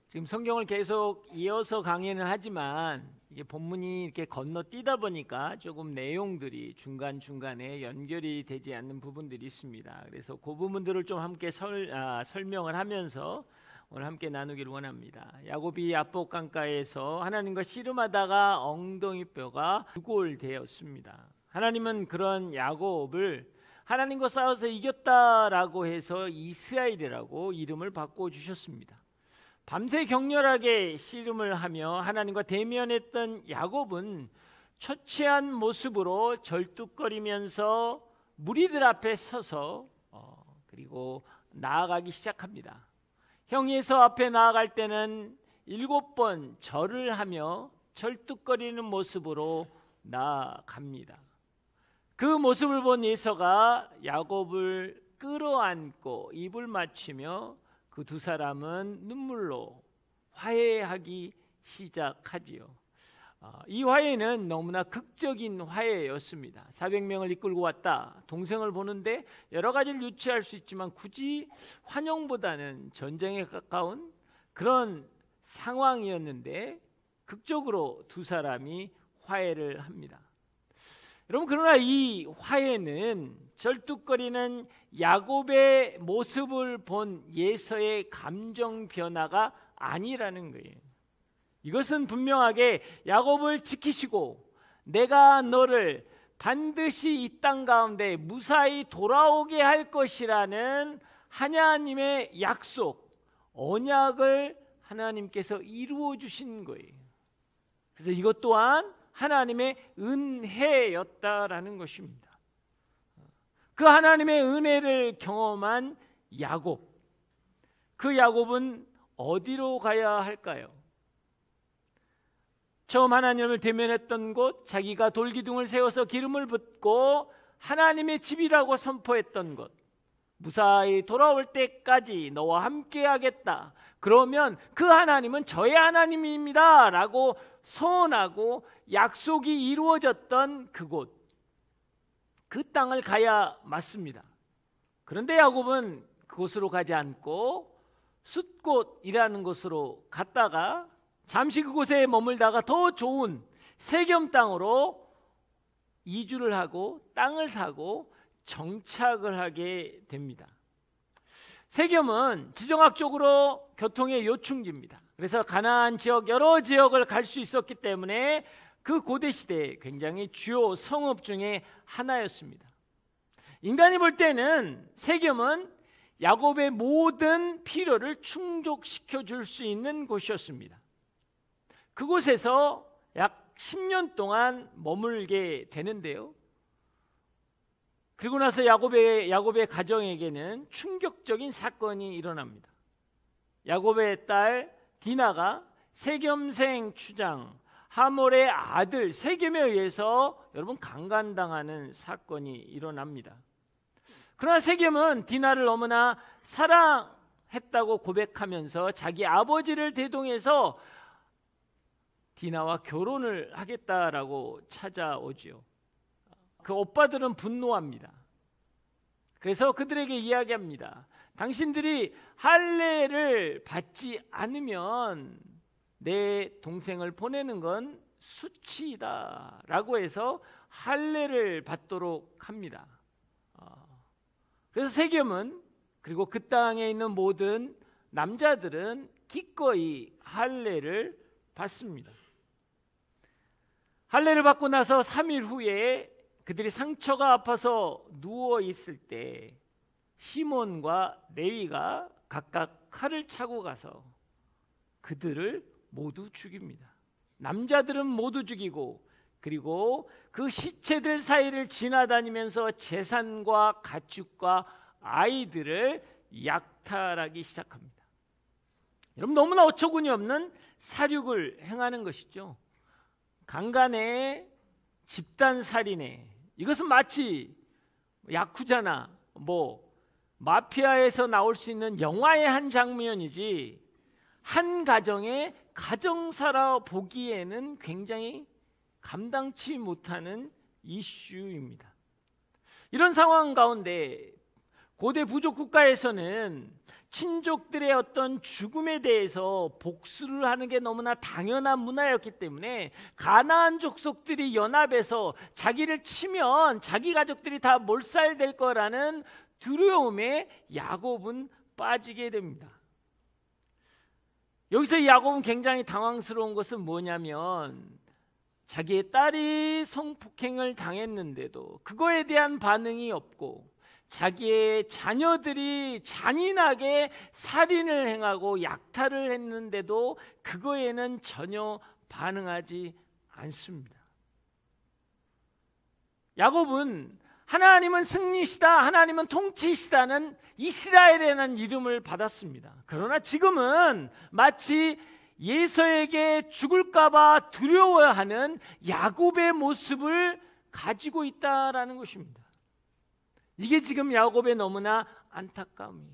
지금 성경을 계속 이어서 강의는 하지만 이게 본문이 이렇게 건너뛰다 보니까 조금 내용들이 중간중간에 연결이 되지 않는 부분들이 있습니다. 그래서 그 부분들을 좀 함께 설명을 하면서 오늘 함께 나누기를 원합니다. 야곱이 야복 강가에서 하나님과 씨름하다가 엉덩이뼈가 유골되었습니다. 하나님은 그런 야곱을 하나님과 싸워서 이겼다라고 해서 이스라엘이라고 이름을 바꿔주셨습니다. 밤새 격렬하게 씨름을 하며 하나님과 대면했던 야곱은 초췌한 모습으로 절뚝거리면서 무리들 앞에 서서 그리고 나아가기 시작합니다. 형 에서 앞에 나아갈 때는 7번 절을 하며 절뚝거리는 모습으로 나아갑니다. 그 모습을 본 에서가 야곱을 끌어안고 입을 맞추며 그 두 사람은 눈물로 화해하기 시작하지요. 이 화해는 너무나 극적인 화해였습니다. 400명을 이끌고 왔다. 동생을 보는데 여러 가지를 유추할 수 있지만 굳이 환영보다는 전쟁에 가까운 그런 상황이었는데 극적으로 두 사람이 화해를 합니다. 여러분, 그러나 이 화해는 절뚝거리는 야곱의 모습을 본 예서의 감정 변화가 아니라는 거예요. 이것은 분명하게 야곱을 지키시고 내가 너를 반드시 이 땅 가운데 무사히 돌아오게 할 것이라는 하나님의 약속, 언약을 하나님께서 이루어 주신 거예요. 그래서 이것 또한 하나님의 은혜였다라는 것입니다. 그 하나님의 은혜를 경험한 야곱, 그 야곱은 어디로 가야 할까요? 처음 하나님을 대면했던 곳, 자기가 돌기둥을 세워서 기름을 붓고 하나님의 집이라고 선포했던 곳, 무사히 돌아올 때까지 너와 함께 하겠다, 그러면 그 하나님은 저의 하나님입니다 라고 선언하고 약속이 이루어졌던 그곳, 그 땅을 가야 맞습니다. 그런데 야곱은 그곳으로 가지 않고 숫곳이라는 곳으로 갔다가 잠시 그곳에 머물다가 더 좋은 세겜 땅으로 이주를 하고 땅을 사고 정착을 하게 됩니다. 세겜은 지정학적으로 교통의 요충지입니다. 그래서 가나안 지역 여러 지역을 갈 수 있었기 때문에 그 고대 시대에 굉장히 주요 성읍 중에 하나였습니다. 인간이 볼 때는 세겜은 야곱의 모든 필요를 충족시켜 줄 수 있는 곳이었습니다. 그곳에서 약 10년 동안 머물게 되는데요. 그리고 나서 야곱의 가정에게는 충격적인 사건이 일어납니다. 야곱의 딸 디나가 세겜생 추장 하몰의 아들 세겜에 의해서 여러분 강간당하는 사건이 일어납니다. 그러나 세겜은 디나를 너무나 사랑했다고 고백하면서 자기 아버지를 대동해서 디나와 결혼을 하겠다라고 찾아오지요. 그 오빠들은 분노합니다. 그래서 그들에게 이야기합니다. 당신들이 할례를 받지 않으면 내 동생을 보내는 건 수치이다 라고 해서 할례를 받도록 합니다. 그래서 세겜은, 그리고 그 땅에 있는 모든 남자들은 기꺼이 할례를 받습니다. 할례를 받고 나서 3일 후에 그들이 상처가 아파서 누워 있을 때 시몬과 레위가 각각 칼을 차고 가서 그들을 모두 죽입니다. 남자들은 모두 죽이고, 그리고 그 시체들 사이를 지나다니면서 재산과 가축과 아이들을 약탈하기 시작합니다. 여러분, 너무나 어처구니 없는 살육을 행하는 것이죠. 강간에 집단 살인에, 이것은 마치 야쿠자나 마피아에서 나올 수 있는 영화의 한 장면이지 한 가정의 가정사라 보기에는 굉장히 감당치 못하는 이슈입니다. 이런 상황 가운데 고대 부족 국가에서는 친족들의 어떤 죽음에 대해서 복수를 하는 게 너무나 당연한 문화였기 때문에 가나안 족속들이 연합해서 자기를 치면 자기 가족들이 다 몰살될 거라는 두려움에 야곱은 빠지게 됩니다. 여기서 야곱은 굉장히 당황스러운 것은 뭐냐면 자기의 딸이 성폭행을 당했는데도 그거에 대한 반응이 없고 자기의 자녀들이 잔인하게 살인을 행하고 약탈을 했는데도 그거에는 전혀 반응하지 않습니다. 야곱은 하나님은 승리시다, 하나님은 통치시다는 이스라엘이라는 이름을 받았습니다. 그러나 지금은 마치 예서에게 죽을까봐 두려워하는 야곱의 모습을 가지고 있다라는 것입니다. 이게 지금 야곱의 너무나 안타까움이에요.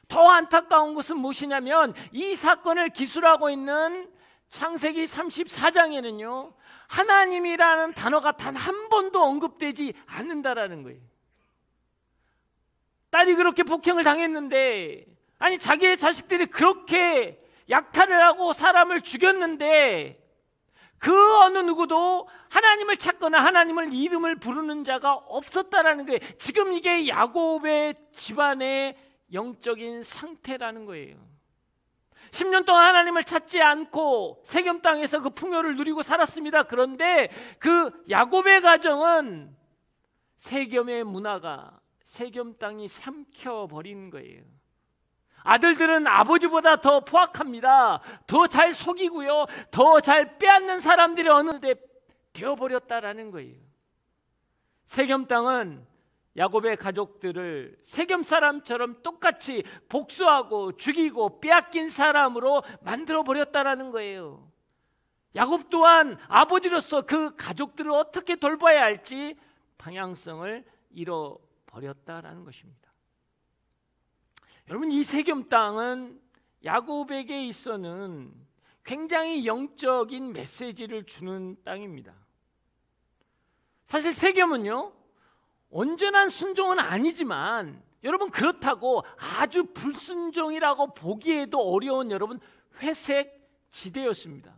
더 안타까운 것은 무엇이냐면 이 사건을 기술하고 있는 창세기 34장에는요 하나님이라는 단어가 단 한 번도 언급되지 않는다라는 거예요. 딸이 그렇게 폭행을 당했는데, 아니 자기의 자식들이 그렇게 약탈을 하고 사람을 죽였는데 그 어느 누구도 하나님을 찾거나 하나님을 이름을 부르는 자가 없었다라는 거예요. 지금 이게 야곱의 집안의 영적인 상태라는 거예요. 10년 동안 하나님을 찾지 않고 세겜 땅에서 그 풍요를 누리고 살았습니다. 그런데 그 야곱의 가정은 세겜의 문화가 세겜 땅이 삼켜버린 거예요. 아들들은 아버지보다 더 포악합니다. 더 잘 속이고요, 더 잘 빼앗는 사람들이 어느새 되어버렸다라는 거예요. 세겜 땅은 야곱의 가족들을 세겜 사람처럼 똑같이 복수하고 죽이고 빼앗긴 사람으로 만들어버렸다라는 거예요. 야곱 또한 아버지로서 그 가족들을 어떻게 돌봐야 할지 방향성을 잃어버렸다라는 것입니다. 여러분, 이 세겜 땅은 야곱에게 있어서는 굉장히 영적인 메시지를 주는 땅입니다. 사실 세겜은요 온전한 순종은 아니지만 여러분 그렇다고 아주 불순종이라고 보기에도 어려운 여러분 회색 지대였습니다.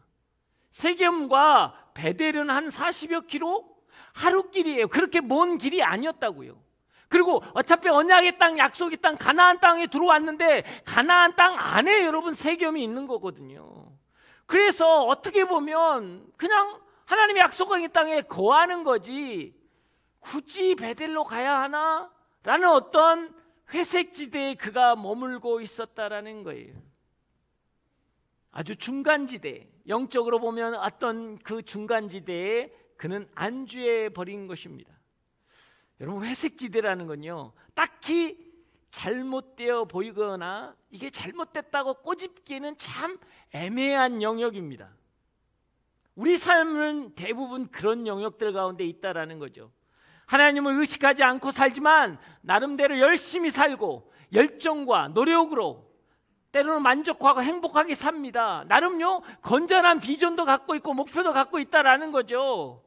세겜과 베델은 한 40여 킬로 하루길이에요. 그렇게 먼 길이 아니었다고요. 그리고 어차피 언약의 땅, 약속의 땅, 가나안 땅에 들어왔는데 가나안 땅 안에 여러분 세겜이 있는 거거든요. 그래서 어떻게 보면 그냥 하나님의 약속의 땅에 거하는 거지 굳이 베델로 가야 하나? 라는 어떤 회색지대에 그가 머물고 있었다라는 거예요. 아주 중간지대, 영적으로 보면 어떤 그 중간지대에 그는 안주해 버린 것입니다. 여러분, 회색지대라는 건요 딱히 잘못되어 보이거나 이게 잘못됐다고 꼬집기에는 참 애매한 영역입니다. 우리 삶은 대부분 그런 영역들 가운데 있다라는 거죠. 하나님을 의식하지 않고 살지만 나름대로 열심히 살고 열정과 노력으로 때로는 만족하고 행복하게 삽니다. 나름요 건전한 비전도 갖고 있고 목표도 갖고 있다라는 거죠.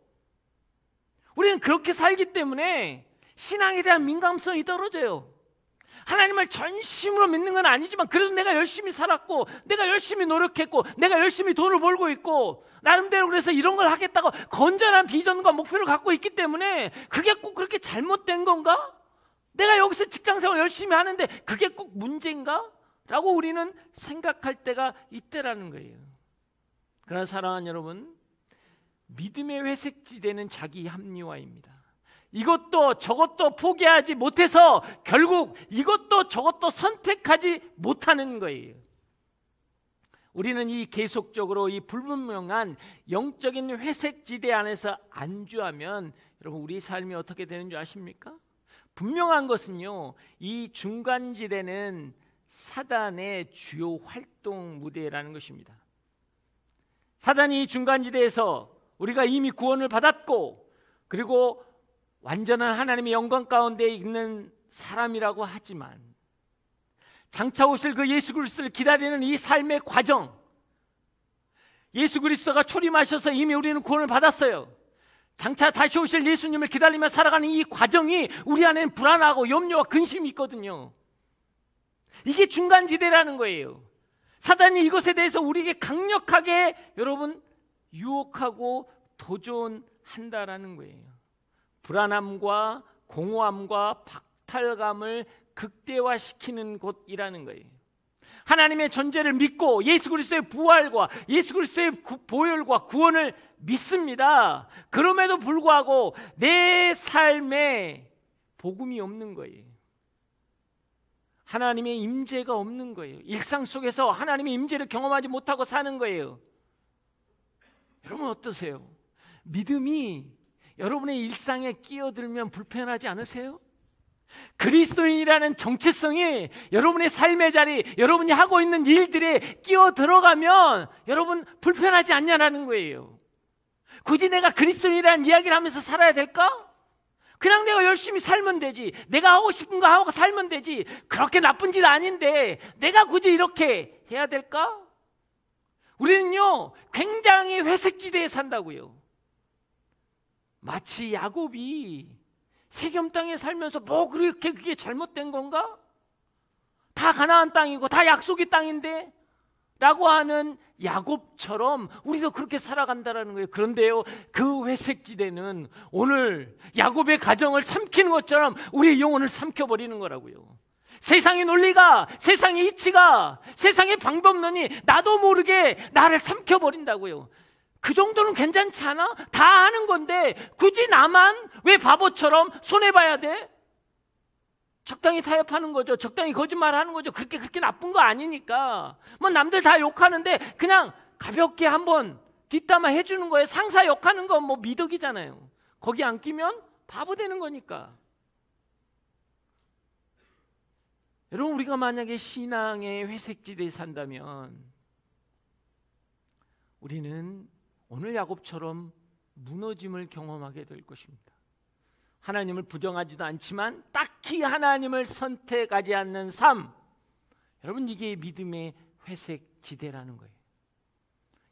우리는 그렇게 살기 때문에 신앙에 대한 민감성이 떨어져요. 하나님을 전심으로 믿는 건 아니지만 그래도 내가 열심히 살았고 내가 열심히 노력했고 내가 열심히 돈을 벌고 있고 나름대로 그래서 이런 걸 하겠다고 건전한 비전과 목표를 갖고 있기 때문에 그게 꼭 그렇게 잘못된 건가? 내가 여기서 직장생활 열심히 하는데 그게 꼭 문제인가? 라고 우리는 생각할 때가 있다라는 거예요. 그러나 사랑하는 여러분, 믿음의 회색지대는 자기 합리화입니다. 이것도 저것도 포기하지 못해서 결국 이것도 저것도 선택하지 못하는 거예요. 우리는 이 계속적으로 이 불분명한 영적인 회색지대 안에서 안주하면 여러분 우리 삶이 어떻게 되는 줄 아십니까? 분명한 것은요 이 중간지대는 사단의 주요 활동 무대라는 것입니다. 사단이 이 중간지대에서 우리가 이미 구원을 받았고 그리고 완전한 하나님의 영광 가운데 있는 사람이라고 하지만 장차 오실 그 예수 그리스도를 기다리는 이 삶의 과정, 예수 그리스도가 초림하셔서 이미 우리는 구원을 받았어요. 장차 다시 오실 예수님을 기다리며 살아가는 이 과정이 우리 안에는 불안하고 염려와 근심이 있거든요. 이게 중간지대라는 거예요. 사단이 이것에 대해서 우리에게 강력하게 여러분 유혹하고 도전한다라는 거예요. 불안함과 공허함과 박탈감을 극대화시키는 곳이라는 거예요. 하나님의 존재를 믿고 예수 그리스도의 부활과 예수 그리스도의 보혈과 구원을 믿습니다. 그럼에도 불구하고 내 삶에 복음이 없는 거예요. 하나님의 임재가 없는 거예요. 일상 속에서 하나님의 임재를 경험하지 못하고 사는 거예요. 여러분 어떠세요? 믿음이 여러분의 일상에 끼어들면 불편하지 않으세요? 그리스도인이라는 정체성이 여러분의 삶의 자리, 여러분이 하고 있는 일들에 끼어 들어가면 여러분 불편하지 않냐라는 거예요. 굳이 내가 그리스도인이라는 이야기를 하면서 살아야 될까? 그냥 내가 열심히 살면 되지. 내가 하고 싶은 거 하고 살면 되지. 그렇게 나쁜 짓 아닌데 내가 굳이 이렇게 해야 될까? 우리는요 굉장히 회색지대에 산다고요. 마치 야곱이 세겜 땅에 살면서 뭐 그렇게 그게 잘못된 건가? 다 가나안 땅이고 다 약속의 땅인데 라고 하는 야곱처럼 우리도 그렇게 살아간다는 거예요. 그런데요 그 회색지대는 오늘 야곱의 가정을 삼키는 것처럼 우리의 영혼을 삼켜버리는 거라고요. 세상의 논리가, 세상의 이치가, 세상의 방법론이 나도 모르게 나를 삼켜버린다고요. 그 정도는 괜찮지 않아? 다 아는 건데 굳이 나만 왜 바보처럼 손해봐야 돼? 적당히 타협하는 거죠. 적당히 거짓말하는 거죠. 그렇게 나쁜 거 아니니까. 뭐 남들 다 욕하는데 그냥 가볍게 한번 뒷담화 해주는 거예요. 상사 욕하는 건 뭐 미덕이잖아요. 거기 안 끼면 바보 되는 거니까. 여러분 우리가 만약에 신앙의 회색지대에 산다면 우리는 오늘 야곱처럼 무너짐을 경험하게 될 것입니다. 하나님을 부정하지도 않지만 딱히 하나님을 선택하지 않는 삶, 여러분 이게 믿음의 회색 지대라는 거예요.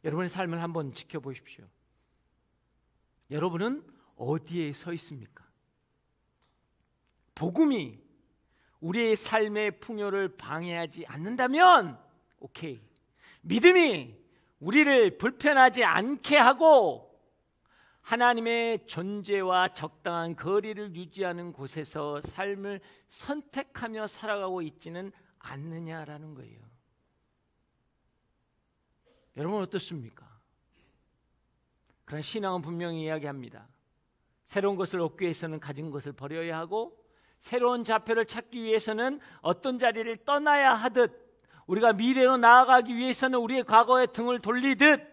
여러분의 삶을 한번 지켜보십시오. 여러분은 어디에 서 있습니까? 복음이 우리의 삶의 풍요를 방해하지 않는다면 오케이. 믿음이 우리를 불편하지 않게 하고 하나님의 존재와 적당한 거리를 유지하는 곳에서 삶을 선택하며 살아가고 있지는 않느냐라는 거예요. 여러분 어떻습니까? 그런 신앙은 분명히 이야기합니다. 새로운 것을 얻기 위해서는 가진 것을 버려야 하고 새로운 좌표를 찾기 위해서는 어떤 자리를 떠나야 하듯 우리가 미래로 나아가기 위해서는 우리의 과거에 등을 돌리듯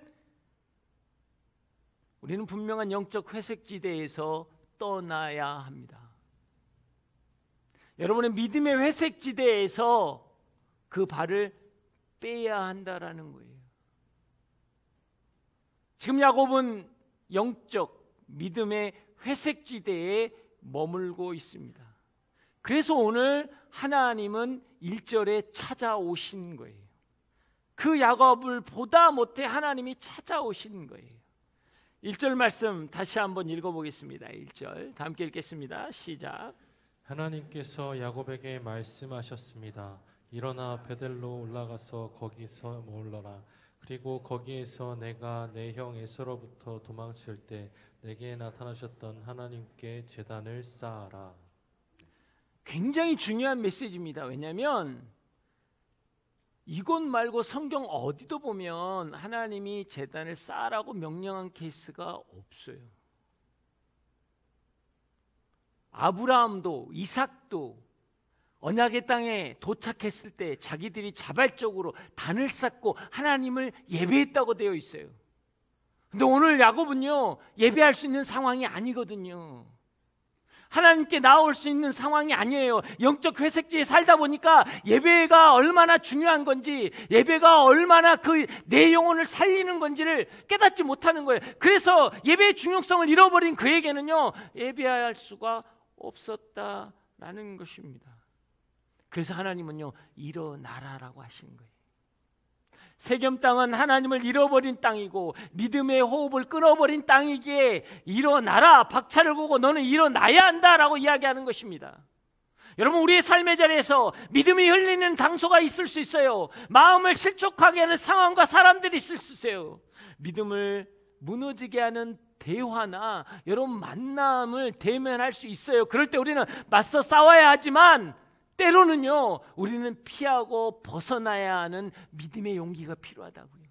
우리는 분명한 영적 회색지대에서 떠나야 합니다. 여러분의 믿음의 회색지대에서 그 발을 빼야 한다라는 거예요. 지금 야곱은 영적 믿음의 회색지대에 머물고 있습니다. 그래서 오늘 하나님은 1절에 찾아오신 거예요. 그 야곱을 보다 못해 하나님이 찾아오신 거예요. 1절 말씀 다시 한번 읽어보겠습니다. 1절 다 함께 읽겠습니다. 시작. 하나님께서 야곱에게 말씀하셨습니다. 일어나 베델로 올라가서 거기서 머물러라. 그리고 거기에서 내가 내 형 에서로부터 도망칠 때 내게 나타나셨던 하나님께 제단을 쌓아라. 굉장히 중요한 메시지입니다. 왜냐하면 이것 말고 성경 어디도 보면 하나님이 제단을 쌓으라고 명령한 케이스가 없어요. 아브라함도 이삭도 언약의 땅에 도착했을 때 자기들이 자발적으로 단을 쌓고 하나님을 예배했다고 되어 있어요. 근데 오늘 야곱은요 예배할 수 있는 상황이 아니거든요. 하나님께 나올 수 있는 상황이 아니에요. 영적 회색지에 살다 보니까 예배가 얼마나 중요한 건지, 예배가 얼마나 내 영혼을 살리는 건지를 깨닫지 못하는 거예요. 그래서 예배의 중요성을 잃어버린 그에게는요 예배할 수가 없었다라는 것입니다. 그래서 하나님은요 일어나라라고 하시는 거예요. 세겜 땅은 하나님을 잃어버린 땅이고 믿음의 호흡을 끊어버린 땅이기에 일어나라, 박차를 보고 너는 일어나야 한다라고 이야기하는 것입니다. 여러분, 우리의 삶의 자리에서 믿음이 흘리는 장소가 있을 수 있어요. 마음을 실족하게 하는 상황과 사람들이 있을 수 있어요. 믿음을 무너지게 하는 대화나 여러분 만남을 대면할 수 있어요. 그럴 때 우리는 맞서 싸워야 하지만 때로는요, 우리는 피하고 벗어나야 하는 믿음의 용기가 필요하다고요.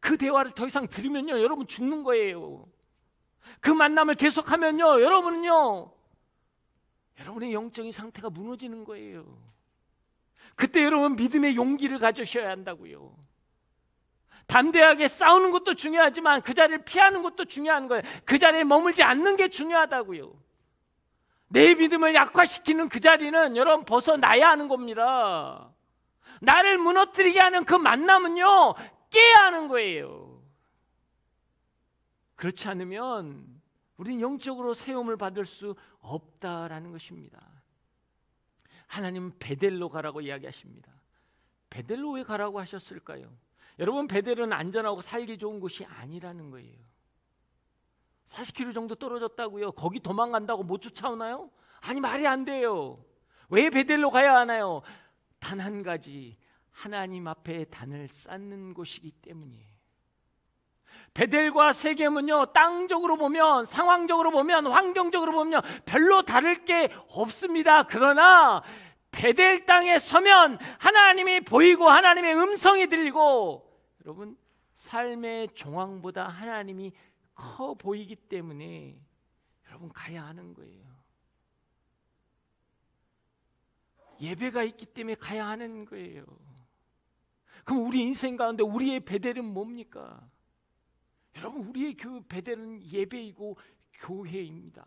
그 대화를 더 이상 들으면요, 여러분 죽는 거예요. 그 만남을 계속하면요, 여러분은요, 여러분의 영적인 상태가 무너지는 거예요. 그때 여러분 믿음의 용기를 가지셔야 한다고요. 담대하게 싸우는 것도 중요하지만 그 자리를 피하는 것도 중요한 거예요. 그 자리에 머물지 않는 게 중요하다고요. 내 믿음을 약화시키는 그 자리는 여러분 벗어나야 하는 겁니다. 나를 무너뜨리게 하는 그 만남은요, 깨야 하는 거예요. 그렇지 않으면 우리는 영적으로 세움을 받을 수 없다라는 것입니다. 하나님은 베델로 가라고 이야기하십니다. 베델로 왜 가라고 하셨을까요? 여러분, 베델은 안전하고 살기 좋은 곳이 아니라는 거예요. 40km 정도 떨어졌다고요? 거기 도망간다고 못 쫓아오나요? 아니, 말이 안 돼요. 왜 베델로 가야 하나요? 단 한 가지, 하나님 앞에 단을 쌓는 곳이기 때문이에요. 베델과 세겜은요, 땅적으로 보면, 상황적으로 보면, 환경적으로 보면 별로 다를 게 없습니다. 그러나 베델 땅에 서면 하나님이 보이고 하나님의 음성이 들리고, 여러분, 삶의 정황보다 하나님이 커 보이기 때문에 여러분 가야 하는 거예요. 예배가 있기 때문에 가야 하는 거예요. 그럼 우리 인생 가운데 우리의 베델은 뭡니까? 여러분, 우리의 베델은 예배이고 교회입니다.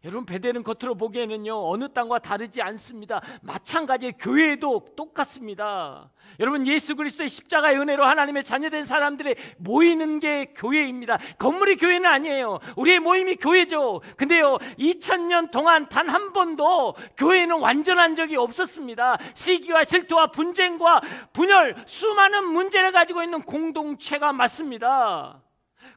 여러분, 베델은 겉으로 보기에는요, 어느 땅과 다르지 않습니다. 마찬가지로 교회도 똑같습니다. 여러분, 예수 그리스도의 십자가의 은혜로 하나님의 자녀된 사람들이 모이는 게 교회입니다. 건물이 교회는 아니에요. 우리의 모임이 교회죠. 근데요, 2000년 동안 단 한 번도 교회는 완전한 적이 없었습니다. 시기와 질투와 분쟁과 분열, 수많은 문제를 가지고 있는 공동체가 맞습니다.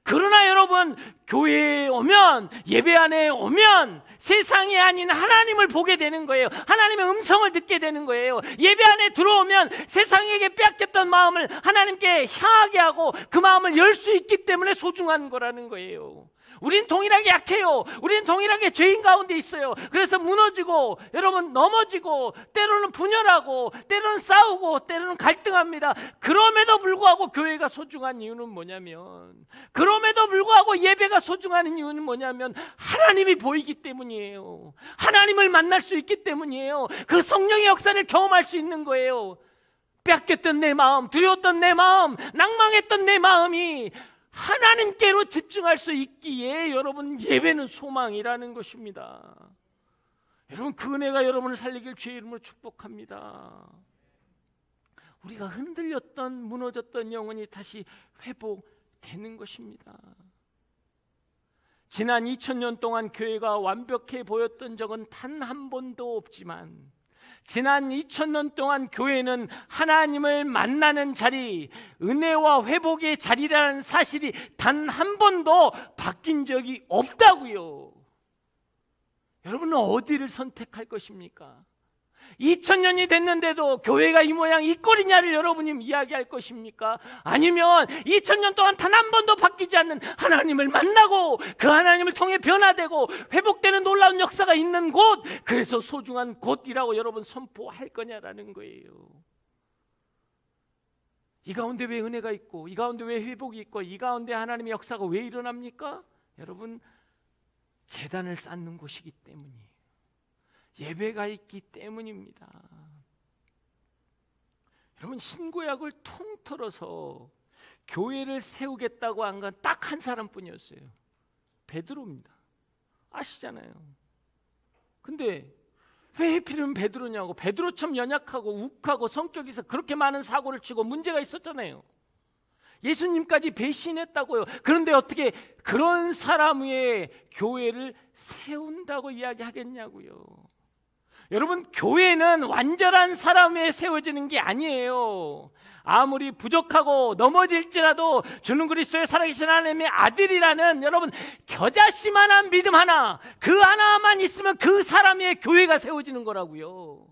그러나 여러분, 교회에 오면, 예배 안에 오면 세상이 아닌 하나님을 보게 되는 거예요. 하나님의 음성을 듣게 되는 거예요. 예배 안에 들어오면 세상에게 빼앗겼던 마음을 하나님께 향하게 하고 그 마음을 열 수 있기 때문에 소중한 거라는 거예요. 우린 동일하게 약해요. 우린 동일하게 죄인 가운데 있어요. 그래서 무너지고, 여러분 넘어지고, 때로는 분열하고, 때로는 싸우고, 때로는 갈등합니다. 그럼에도 불구하고 교회가 소중한 이유는 뭐냐면, 그럼에도 불구하고 예배가 소중한 이유는 뭐냐면 하나님이 보이기 때문이에요. 하나님을 만날 수 있기 때문이에요. 그 성령의 역사를 경험할 수 있는 거예요. 뺏겼던 내 마음, 두려웠던 내 마음, 낭망했던 내 마음이 하나님께로 집중할 수 있기에 여러분, 예배는 소망이라는 것입니다. 여러분, 그 은혜가 여러분을 살리길 주의 이름으로 축복합니다. 우리가 흔들렸던, 무너졌던 영혼이 다시 회복되는 것입니다. 지난 2000년 동안 교회가 완벽해 보였던 적은 단 한 번도 없지만, 지난 2000년 동안 교회는 하나님을 만나는 자리, 은혜와 회복의 자리라는 사실이 단 한 번도 바뀐 적이 없다고요. 여러분은 어디를 선택할 것입니까? 2000년이 됐는데도 교회가 이 모양 이 꼴이냐를 여러분이 이야기할 것입니까? 아니면 2000년 동안 단 한 번도 바뀌지 않는 하나님을 만나고 그 하나님을 통해 변화되고 회복되는 놀라운 역사가 있는 곳, 그래서 소중한 곳이라고 여러분 선포할 거냐라는 거예요. 이 가운데 왜 은혜가 있고, 이 가운데 왜 회복이 있고, 이 가운데 하나님의 역사가 왜 일어납니까? 여러분, 제단을 쌓는 곳이기 때문이에요. 예배가 있기 때문입니다. 여러분, 신구약을 통틀어서 교회를 세우겠다고 한 건 딱 한 사람뿐이었어요. 베드로입니다. 아시잖아요. 근데 왜 하필이면 베드로냐고. 베드로처럼 연약하고 욱하고 성격에서 그렇게 많은 사고를 치고 문제가 있었잖아요. 예수님까지 배신했다고요. 그런데 어떻게 그런 사람 위에 교회를 세운다고 이야기하겠냐고요. 여러분, 교회는 완전한 사람에 세워지는 게 아니에요. 아무리 부족하고 넘어질지라도 주는 그리스도의 살아계신 하나님의 아들이라는 여러분 겨자씨만한 믿음 하나, 그 하나만 있으면 그 사람의 교회가 세워지는 거라고요.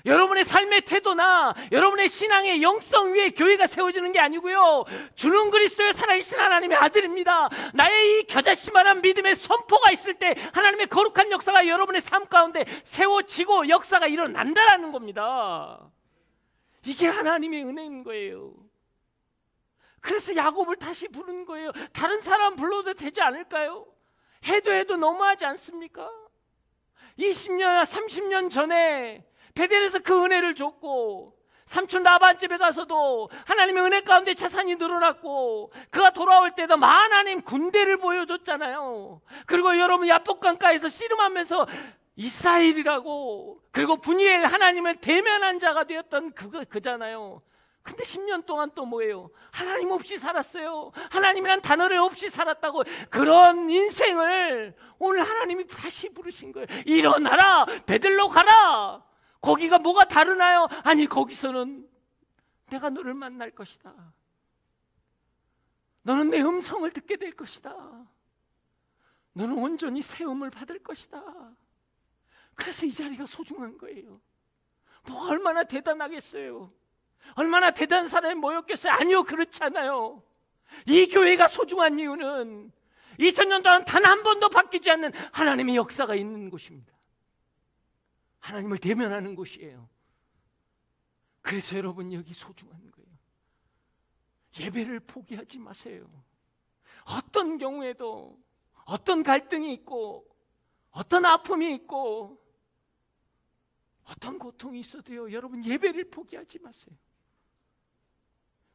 여러분의 삶의 태도나 여러분의 신앙의 영성 위에 교회가 세워지는 게 아니고요, 주는 그리스도의 살아계신 하나님의 아들입니다. 나의 이 겨자씨만한 믿음의 선포가 있을 때 하나님의 거룩한 역사가 여러분의 삶 가운데 세워지고 역사가 일어난다라는 겁니다. 이게 하나님의 은혜인 거예요. 그래서 야곱을 다시 부른 거예요. 다른 사람 불러도 되지 않을까요? 해도 너무하지 않습니까? 20년, 30년 전에 베델에서 그 은혜를 줬고, 삼촌 라반 집에 가서도 하나님의 은혜 가운데 재산이 늘어났고, 그가 돌아올 때도 하나님 군대를 보여줬잖아요. 그리고 여러분 야복강가에서 씨름하면서 이스라엘이라고, 그리고 분이엘 하나님을 대면한 자가 되었던 그잖아요. 근데 10년 동안 또 뭐예요? 하나님 없이 살았어요. 하나님이란 단어를 없이 살았다고. 그런 인생을 오늘 하나님이 다시 부르신 거예요. 일어나라, 베들로 가라. 거기가 뭐가 다르나요? 아니, 거기서는 내가 너를 만날 것이다. 너는 내 음성을 듣게 될 것이다. 너는 온전히 세움을 받을 것이다. 그래서 이 자리가 소중한 거예요. 뭐가 얼마나 대단하겠어요? 얼마나 대단한 사람이 모였겠어요? 아니요, 그렇지 않아요. 이 교회가 소중한 이유는 2000년 동안 단 한 번도 바뀌지 않는 하나님의 역사가 있는 곳입니다. 하나님을 대면하는 곳이에요. 그래서 여러분 여기 소중한 거예요. 예배를 포기하지 마세요. 어떤 경우에도 어떤 갈등이 있고 어떤 아픔이 있고 어떤 고통이 있어도요, 여러분 예배를 포기하지 마세요.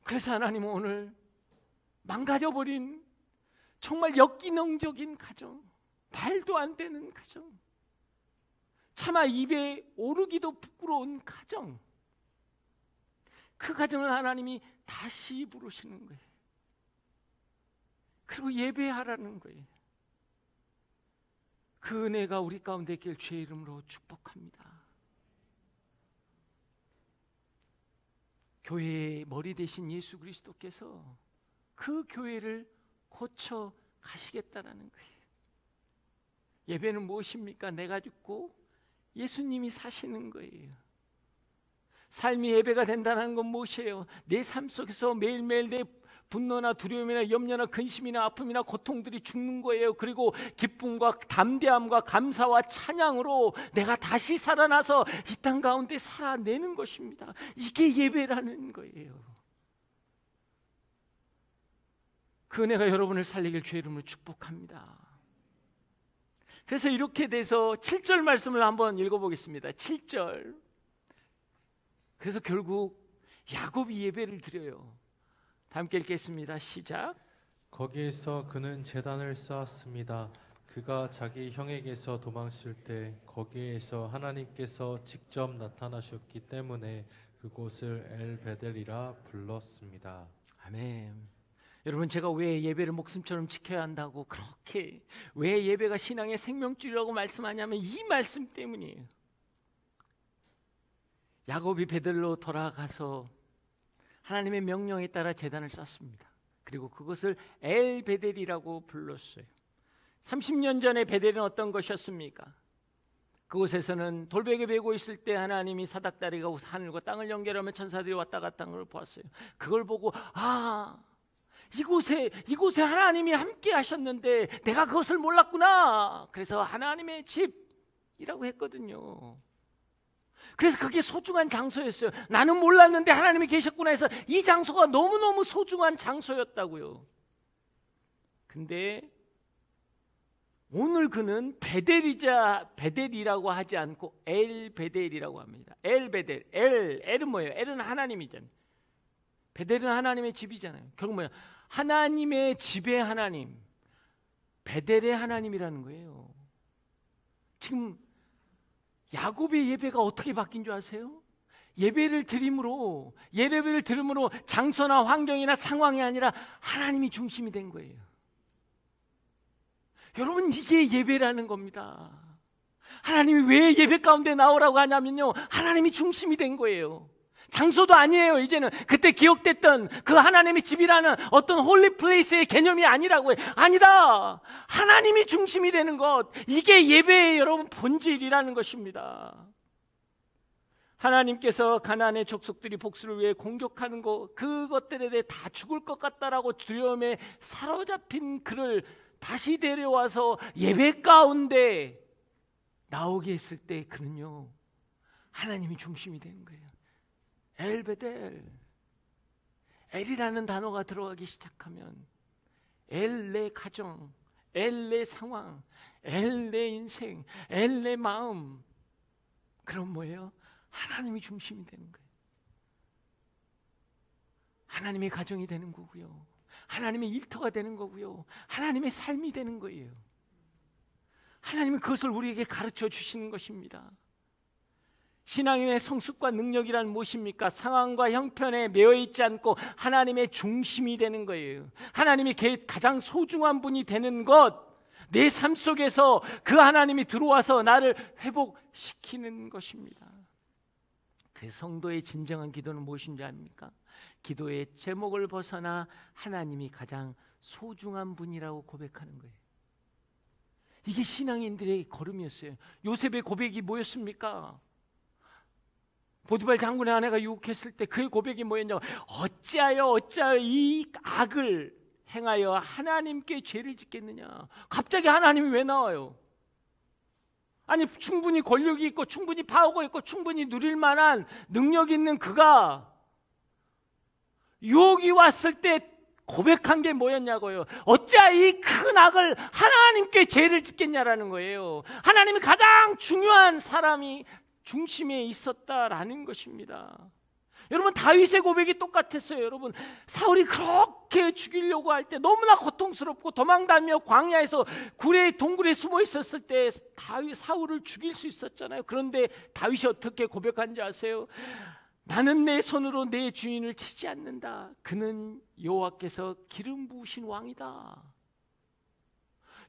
그래서 하나님은 오늘 망가져버린 정말 역기능적인 가정, 말도 안 되는 가정, 차마 입에 오르기도 부끄러운 가정, 그 가정을 하나님이 다시 부르시는 거예요. 그리고 예배하라는 거예요. 그 은혜가 우리 가운데 있길 주의 이름으로 축복합니다. 교회의 머리 되신 예수 그리스도께서 그 교회를 고쳐 가시겠다라는 거예요. 예배는 무엇입니까? 내가 죽고 예수님이 사시는 거예요. 삶이 예배가 된다는 건 무엇이에요? 내 삶 속에서 매일매일 내 분노나 두려움이나 염려나 근심이나 아픔이나 고통들이 죽는 거예요. 그리고 기쁨과 담대함과 감사와 찬양으로 내가 다시 살아나서 이 땅 가운데 살아내는 것입니다. 이게 예배라는 거예요. 그 은혜가 여러분을 살리길 주의 이름으로 축복합니다. 그래서 이렇게 돼서 7절 말씀을 한번 읽어보겠습니다. 7절. 그래서 결국 야곱이 예배를 드려요. 다 함께 읽겠습니다. 시작. 거기에서 그는 제단을 쌓았습니다. 그가 자기 형에게서 도망칠 때 거기에서 하나님께서 직접 나타나셨기 때문에 그곳을 엘베델이라 불렀습니다. 아멘. 여러분, 제가 왜 예배를 목숨처럼 지켜야 한다고 그렇게, 왜 예배가 신앙의 생명줄이라고 말씀하냐면 이 말씀 때문이에요. 야곱이 베들로 돌아가서 하나님의 명령에 따라 제단을 쌓습니다. 그리고 그것을 엘베델이라고 불렀어요. 30년 전에 베델은 어떤 것이었습니까? 그곳에서는 돌베개 베고 있을 때 하나님이 사닥다리가 하늘과 땅을 연결하며 천사들이 왔다 갔다 하는 걸 보았어요. 그걸 보고 이곳에 하나님이 함께 하셨는데 내가 그것을 몰랐구나. 그래서 하나님의 집이라고 했거든요. 그래서 그게 소중한 장소였어요. 나는 몰랐는데 하나님이 계셨구나 해서 이 장소가 너무너무 소중한 장소였다고요. 근데 오늘 그는 베델이라고 하지 않고 엘베델이라고 합니다. 엘베델, 엘은 뭐예요? 엘은 하나님이잖아요. 베델은 하나님의 집이잖아요. 결국 뭐예요? 하나님의 집의 하나님, 베델의 하나님이라는 거예요. 지금 야곱의 예배가 어떻게 바뀐 줄 아세요? 예배를 드림으로 장소나 환경이나 상황이 아니라 하나님이 중심이 된 거예요. 여러분, 이게 예배라는 겁니다. 하나님이 왜 예배 가운데 나오라고 하냐면요, 하나님이 중심이 된 거예요. 장소도 아니에요. 이제는 그때 기억됐던 그 하나님의 집이라는 어떤 홀리 플레이스의 개념이 아니라고요. 아니다. 하나님이 중심이 되는 것, 이게 예배의 여러분 본질이라는 것입니다. 하나님께서 가나안의 족속들이 복수를 위해 공격하는 것, 그것들에 대해 다 죽을 것 같다라고 두려움에 사로잡힌 그를 다시 데려와서 예배 가운데 나오게 했을 때 그는요, 하나님이 중심이 되는 거예요. 엘베델, 엘이라는 단어가 들어가기 시작하면 엘 내 가정, 엘 내 상황, 엘 내 인생, 엘 내 마음, 그럼 뭐예요? 하나님이 중심이 되는 거예요. 하나님의 가정이 되는 거고요, 하나님의 일터가 되는 거고요, 하나님의 삶이 되는 거예요. 하나님은 그것을 우리에게 가르쳐 주시는 것입니다. 신앙의 성숙과 능력이란 무엇입니까? 상황과 형편에 매여 있지 않고 하나님의 중심이 되는 거예요. 하나님이 가장 소중한 분이 되는 것, 내 삶 속에서 그 하나님이 들어와서 나를 회복시키는 것입니다. 그래서 성도의 진정한 기도는 무엇인지 압니까? 기도의 제목을 벗어나 하나님이 가장 소중한 분이라고 고백하는 거예요. 이게 신앙인들의 걸음이었어요. 요셉의 고백이 뭐였습니까? 보디발 장군의 아내가 유혹했을 때 그의 고백이 뭐였냐고, 어찌하여 이 악을 행하여 하나님께 죄를 짓겠느냐. 갑자기 하나님이 왜 나와요? 아니, 충분히 권력이 있고 충분히 파워가 있고 충분히 누릴 만한 능력이 있는 그가 유혹이 왔을 때 고백한 게 뭐였냐고요. 어찌하여 이 큰 악을 하나님께 죄를 짓겠냐라는 거예요. 하나님이 가장 중요한 사람이 중심에 있었다라는 것입니다. 여러분, 다윗의 고백이 똑같았어요. 여러분, 사울이 그렇게 죽이려고 할 때 너무나 고통스럽고 도망다니며 광야에서 동굴에 숨어 있었을 때 사울을 죽일 수 있었잖아요. 그런데 다윗이 어떻게 고백한지 아세요? 나는 내 손으로 내 주인을 치지 않는다. 그는 여호와께서 기름 부으신 왕이다.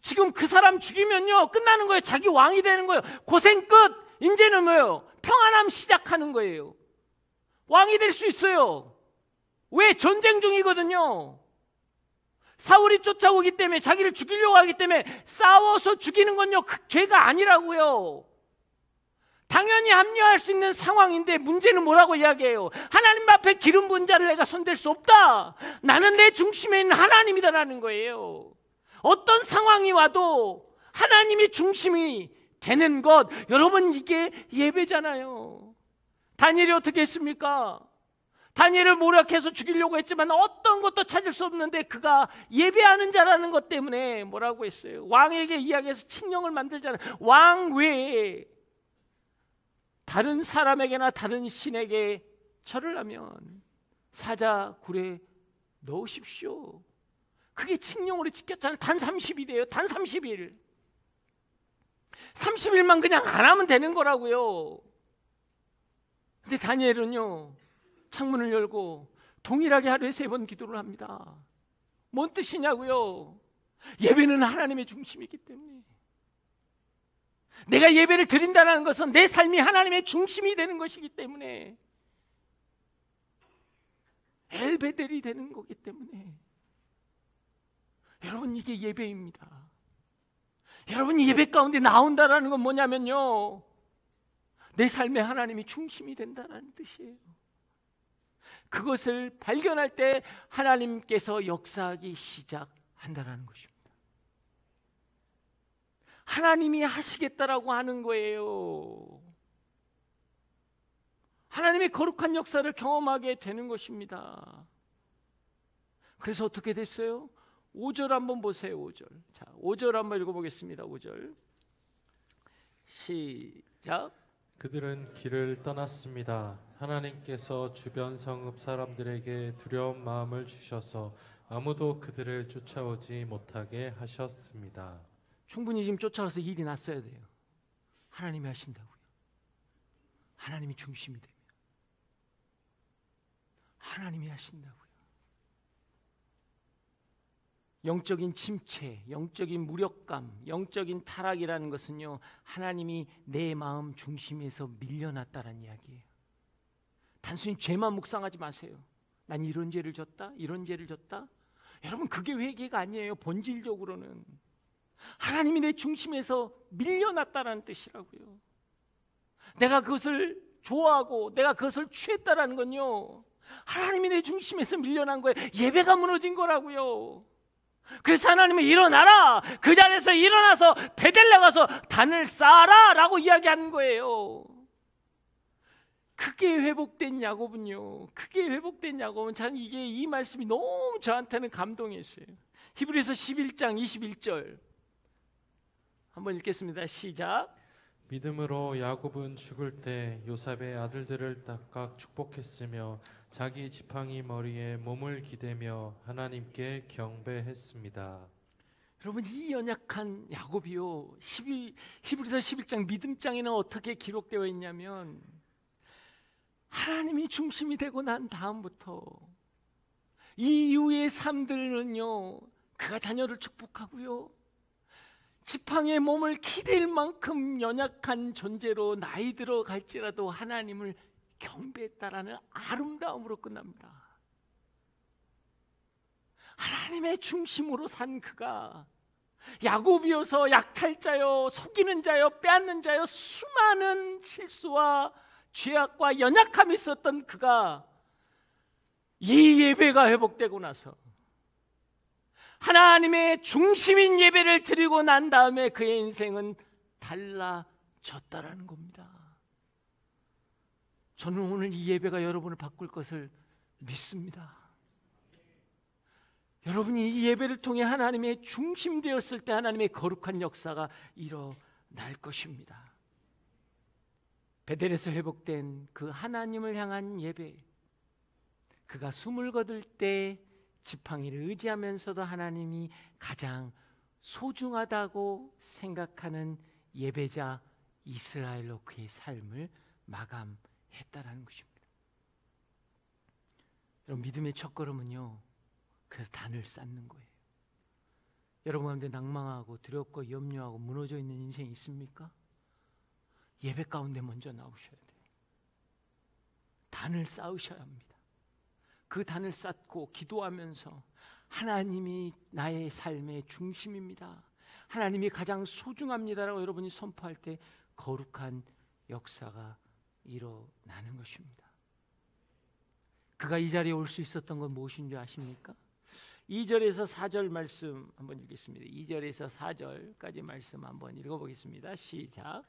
지금 그 사람 죽이면요, 끝나는 거예요. 자기 왕이 되는 거예요. 고생 끝. 이제는 뭐예요? 평안함 시작하는 거예요. 왕이 될 수 있어요. 왜? 전쟁 중이거든요. 사울이 쫓아오기 때문에, 자기를 죽이려고 하기 때문에 싸워서 죽이는 건요, 죄가 아니라고요. 당연히 합리화할 수 있는 상황인데 문제는 뭐라고 이야기해요? 하나님 앞에 기름 부은 자를 내가 손댈 수 없다. 나는 내 중심에 있는 하나님이다라는 거예요. 어떤 상황이 와도 하나님이 중심이 되는 것, 여러분, 이게 예배잖아요. 다니엘이 어떻게 했습니까? 다니엘을 모략해서 죽이려고 했지만 어떤 것도 찾을 수 없는데 그가 예배하는 자라는 것 때문에 뭐라고 했어요? 왕에게 이야기해서 칙령을 만들잖아요. 왕 외에 다른 사람에게나 다른 신에게 절을 하면 사자굴에 넣으십시오. 그게 칙령으로 지켰잖아요. 단 30일이에요. 단 30일. 30일만 그냥 안 하면 되는 거라고요. 근데 다니엘은요, 창문을 열고 동일하게 하루에 3번 기도를 합니다. 뭔 뜻이냐고요? 예배는 하나님의 중심이기 때문에. 내가 예배를 드린다는 것은 내 삶이 하나님의 중심이 되는 것이기 때문에, 엘베델이 되는 거기 때문에, 여러분, 이게 예배입니다. 여러분이 예배 가운데 나온다라는 건 뭐냐면요, 내 삶에 하나님이 중심이 된다는 뜻이에요. 그것을 발견할 때 하나님께서 역사하기 시작한다는 것입니다. 하나님이 하시겠다라고 하는 거예요. 하나님의 거룩한 역사를 경험하게 되는 것입니다. 그래서 어떻게 됐어요? 5절 한번 보세요. 5절. 자, 5절 한번 읽어보겠습니다. 5절 시작. 그들은 길을 떠났습니다. 하나님께서 주변 성읍 사람들에게 두려운 마음을 주셔서 아무도 그들을 쫓아오지 못하게 하셨습니다. 충분히 지금 쫓아와서 일이 났어야 돼요. 하나님이 하신다고요. 하나님이 중심이 되면 하나님이 하신다고요. 영적인 침체, 영적인 무력감, 영적인 타락이라는 것은요, 하나님이 내 마음 중심에서 밀려났다는 이야기예요. 단순히 죄만 묵상하지 마세요. 난 이런 죄를 졌다, 이런 죄를 졌다. 여러분, 그게 회개가 아니에요. 본질적으로는 하나님이 내 중심에서 밀려났다는 뜻이라고요. 내가 그것을 좋아하고 내가 그것을 취했다라는 건요, 하나님이 내 중심에서 밀려난 거예요. 예배가 무너진 거라고요. 그래서 하나님은 일어나라, 그 자리에서 일어나서 베델레 가서 단을 쌓아라 라고 이야기하는 거예요. 크게 회복된 야곱은요, 크게 회복된 야곱은 참 이게 이 말씀이 너무 저한테는 감동이었어요. 히브리서 11장 21절 한번 읽겠습니다. 시작. 믿음으로 야곱은 죽을 때 요셉의 아들들을 각각 축복했으며 자기 지팡이 머리에 몸을 기대며 하나님께 경배했습니다. 여러분, 이 연약한 야곱이요, 히브리서 11장 믿음장에는 어떻게 기록되어 있냐면, 하나님이 중심이 되고 난 다음부터 이 이후의 삶들은요, 그가 자녀를 축복하고요, 지팡이에 몸을 기댈 만큼 연약한 존재로 나이 들어갈지라도 하나님을 경배했다라는 아름다움으로 끝납니다. 하나님의 중심으로 산 그가 야곱이어서 약탈자요, 속이는 자요, 빼앗는 자요, 수많은 실수와 죄악과 연약함이 있었던 그가 이 예배가 회복되고 나서 하나님의 중심인 예배를 드리고 난 다음에 그의 인생은 달라졌다라는 겁니다. 저는 오늘 이 예배가 여러분을 바꿀 것을 믿습니다. 여러분이 이 예배를 통해 하나님의 중심되었을 때 하나님의 거룩한 역사가 일어날 것입니다. 베델에서 회복된 그 하나님을 향한 예배, 그가 숨을 거둘 때 지팡이를 의지하면서도 하나님이 가장 소중하다고 생각하는 예배자 이스라엘로 그의 삶을 마감했다라는 것입니다. 여러분, 믿음의 첫걸음은요, 그래서 단을 쌓는 거예요. 여러분 가운데 낭망하고 두렵고 염려하고 무너져 있는 인생이 있습니까? 예배 가운데 먼저 나오셔야 돼요. 단을 쌓으셔야 합니다. 그 단을 쌓고 기도하면서 하나님이 나의 삶의 중심입니다, 하나님이 가장 소중합니다라고 여러분이 선포할 때 거룩한 역사가 일어나는 것입니다. 그가 이 자리에 올 수 있었던 건 무엇인지 아십니까? 2절에서 4절 말씀 한번 읽겠습니다. 2절에서 4절까지 말씀 한번 읽어보겠습니다. 시작.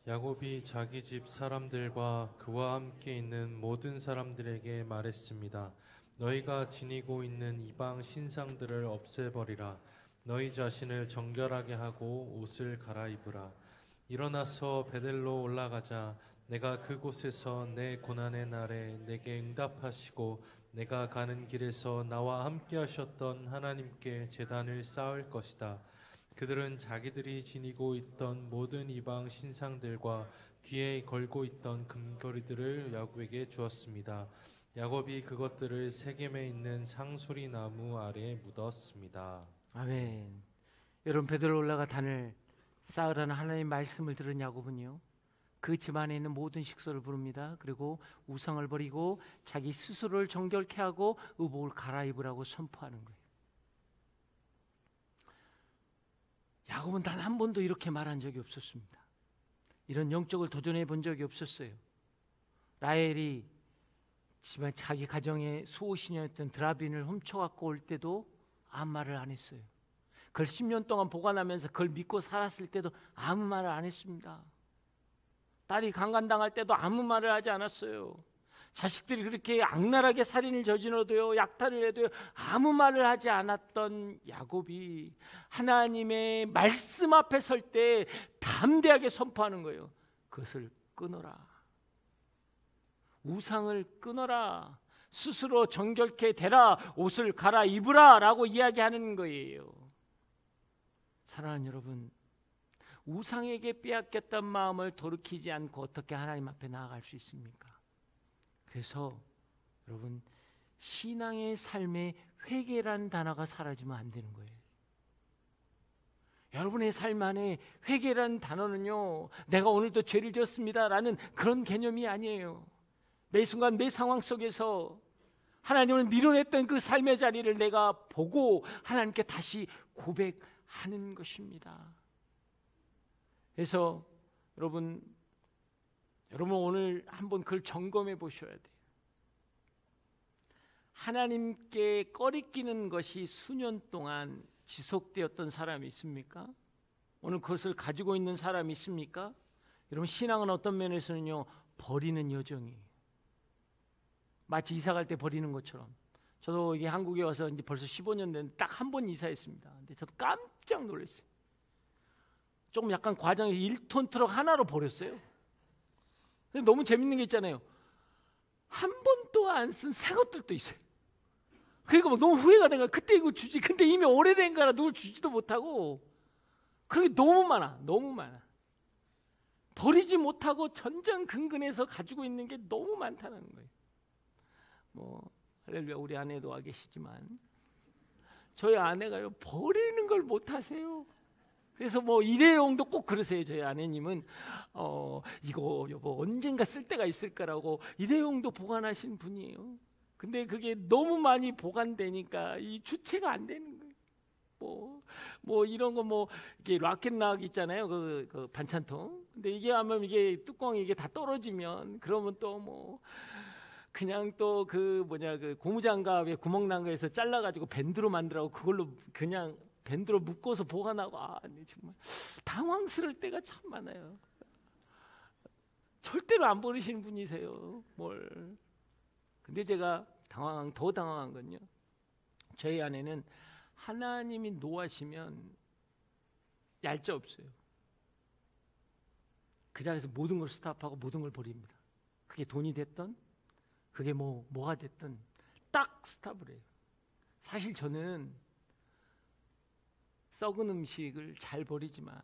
야곱이 자기 집 사람들과 그와 함께 있는 모든 사람들에게 말했습니다. 너희가 지니고 있는 이방 신상들을 없애버리라. 너희 자신을 정결하게 하고 옷을 갈아입으라. 일어나서 베델로 올라가자. 내가 그곳에서 내 고난의 날에 내게 응답하시고 내가 가는 길에서 나와 함께 하셨던 하나님께 제단을 쌓을 것이다. 그들은 자기들이 지니고 있던 모든 이방 신상들과 귀에 걸고 있던 금거리들을 야곱에게 주었습니다. 야곱이 그것들을 세겜에 있는 상수리 나무 아래에 묻었습니다. 아멘. 여러분, 베델로 올라가 단을 쌓으라는 하나님의 말씀을 들은 야곱은요, 그 집안에 있는 모든 식소를 부릅니다. 그리고 우상을 버리고 자기 스스로를 정결케 하고 의복을 갈아입으라고 선포하는 거예요. 야곱은 단 한 번도 이렇게 말한 적이 없었습니다. 이런 영적을 도전해 본 적이 없었어요. 라헬이 집안 자기 가정의 수호신이었던 드라빈을 훔쳐갖고 올 때도 아무 말을 안 했어요. 그걸 10년 동안 보관하면서 그걸 믿고 살았을 때도 아무 말을 안 했습니다. 딸이 강간당할 때도 아무 말을 하지 않았어요. 자식들이 그렇게 악랄하게 살인을 저질러도요, 약탈을 해도요, 아무 말을 하지 않았던 야곱이 하나님의 말씀 앞에 설 때 담대하게 선포하는 거예요. 그것을 끊어라. 우상을 끊어라. 스스로 정결케 되라. 옷을 갈아입으라 라고 이야기하는 거예요. 사랑하는 여러분, 우상에게 빼앗겼던 마음을 돌이키지 않고 어떻게 하나님 앞에 나아갈 수 있습니까? 그래서 여러분, 신앙의 삶에 회개라는 단어가 사라지면 안 되는 거예요. 여러분의 삶 안에 회개라는 단어는요, 내가 오늘도 죄를 지었습니다라는 그런 개념이 아니에요. 매 순간 매 상황 속에서 하나님을 밀어냈던 그 삶의 자리를 내가 보고 하나님께 다시 고백하는 것입니다. 그래서 여러분 오늘 한번 그걸 점검해 보셔야 돼요. 하나님께 꺼리끼는 것이 수년 동안 지속되었던 사람이 있습니까? 오늘 그것을 가지고 있는 사람이 있습니까? 여러분, 신앙은 어떤 면에서는요, 버리는 여정이에요. 마치 이사 갈 때 버리는 것처럼. 저도 이게 한국에 와서 이제 벌써 15년 됐는데 딱 한 번 이사했습니다. 근데 저도 깜짝 놀랐어요. 조금 약간 과정이 1톤 트럭 하나로 버렸어요. 근데 너무 재밌는 게 있잖아요. 한 번도 안 쓴 새 것들도 있어요. 그러니까 뭐 너무 후회가 된 거야. 그때 이거 주지. 근데 이미 오래된 거라 누굴 주지도 못하고. 그런 게 너무 많아. 너무 많아. 버리지 못하고 전전긍긍해서 가지고 있는 게 너무 많다는 거예요. 뭐 할렐루야, 우리 아내도 와 계시지만 저희 아내가요, 버리는 걸 못하세요. 그래서 뭐 일회용도 꼭 그러세요. 저희 아내님은 이거 여보 언젠가 쓸 때가 있을 거라고 일회용도 보관하신 분이에요. 근데 그게 너무 많이 보관되니까 이 주체가 안 되는 거예요. 뭐 이런 거 뭐 이게 라켓락 있잖아요. 그 반찬통. 근데 이게 하면 이게 뚜껑이 이게 다 떨어지면 그러면 또 뭐 그냥 또 그 고무장갑에 구멍 난 거에서 잘라가지고 밴드로 만들라고 그걸로 그냥 밴드로 묶어서 보관하고 정말 당황스러울 때가 참 많아요. 절대로 안 버리시는 분이세요. 뭘? 근데 제가 더 당황한 건요, 저희 아내는 하나님이 노하시면 얄짤 없어요. 그 자리에서 모든 걸 스탑하고 모든 걸 버립니다. 그게 돈이 됐든 그게 뭐가 됐든 딱 스탑을 해요. 사실 저는 썩은 음식을 잘 버리지만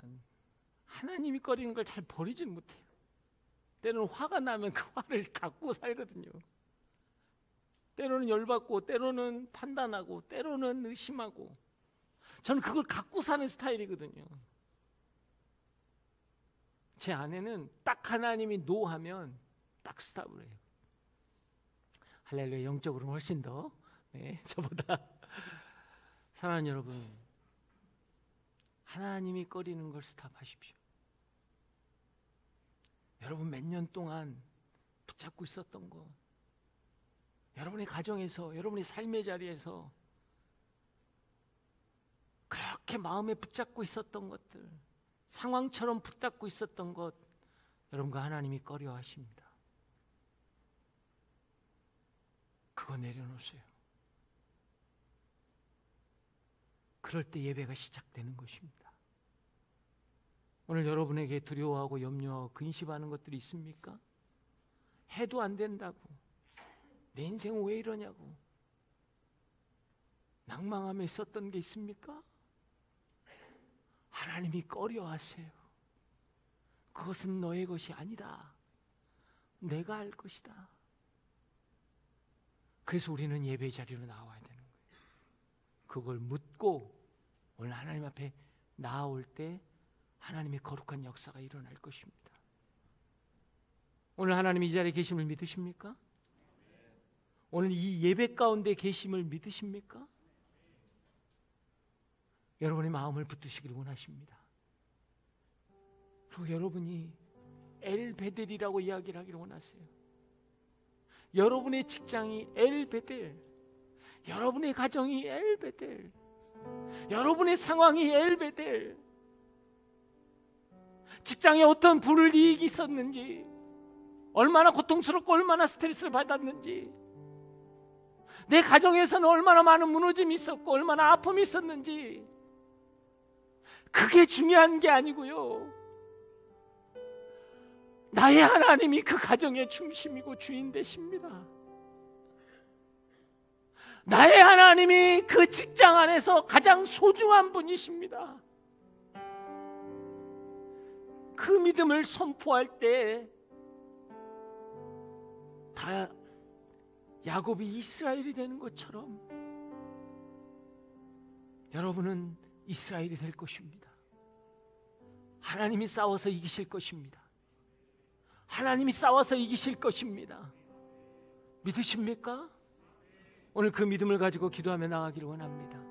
하나님이 꺼리는 걸 잘 버리진 못해요. 때로는 화가 나면 그 화를 갖고 살거든요. 때로는 열받고, 때로는 판단하고, 때로는 의심하고. 저는 그걸 갖고 사는 스타일이거든요. 제 아내는 딱 하나님이 노하면 딱 스탑을 해요. 할렐루야, 영적으로는 훨씬 더 저보다. 사랑하는 여러분, 하나님이 꺼리는 걸 스탑하십시오. 여러분 몇 년 동안 붙잡고 있었던 것, 여러분의 가정에서, 여러분의 삶의 자리에서 그렇게 마음에 붙잡고 있었던 것들, 상황처럼 붙잡고 있었던 것, 여러분과 하나님이 꺼려하십니다. 그거 내려놓으세요. 그럴 때 예배가 시작되는 것입니다. 오늘 여러분에게 두려워하고 염려하고 근심하는 것들이 있습니까? 해도 안 된다고, 내 인생은 왜 이러냐고 낭망하며 있었던 게 있습니까? 하나님이 꺼려하세요. 그것은 너의 것이 아니다. 내가 할 것이다. 그래서 우리는 예배 자리로 나와야 되는 거예요. 그걸 묻고 오늘 하나님 앞에 나아올 때 하나님의 거룩한 역사가 일어날 것입니다. 오늘 하나님 이 자리에 계심을 믿으십니까? 오늘 이 예배 가운데 계심을 믿으십니까? 여러분의 마음을 붙드시기를 원하십니다. 그리고 여러분이 엘베델이라고 이야기를 하기를 원하세요. 여러분의 직장이 엘베델, 여러분의 가정이 엘베델, 여러분의 상황이 엘베델, 직장에 어떤 불이익이 있었는지, 얼마나 고통스럽고 얼마나 스트레스를 받았는지, 내 가정에서는 얼마나 많은 무너짐이 있었고 얼마나 아픔이 있었는지, 그게 중요한 게 아니고요, 나의 하나님이 그 가정의 중심이고 주인 되십니다. 나의 하나님이 그 직장 안에서 가장 소중한 분이십니다. 그 믿음을 선포할 때 다 야곱이 이스라엘이 되는 것처럼 여러분은 이스라엘이 될 것입니다. 하나님이 싸워서 이기실 것입니다. 하나님이 싸워서 이기실 것입니다. 믿으십니까? 오늘 그 믿음을 가지고 기도하며 나아가기를 원합니다.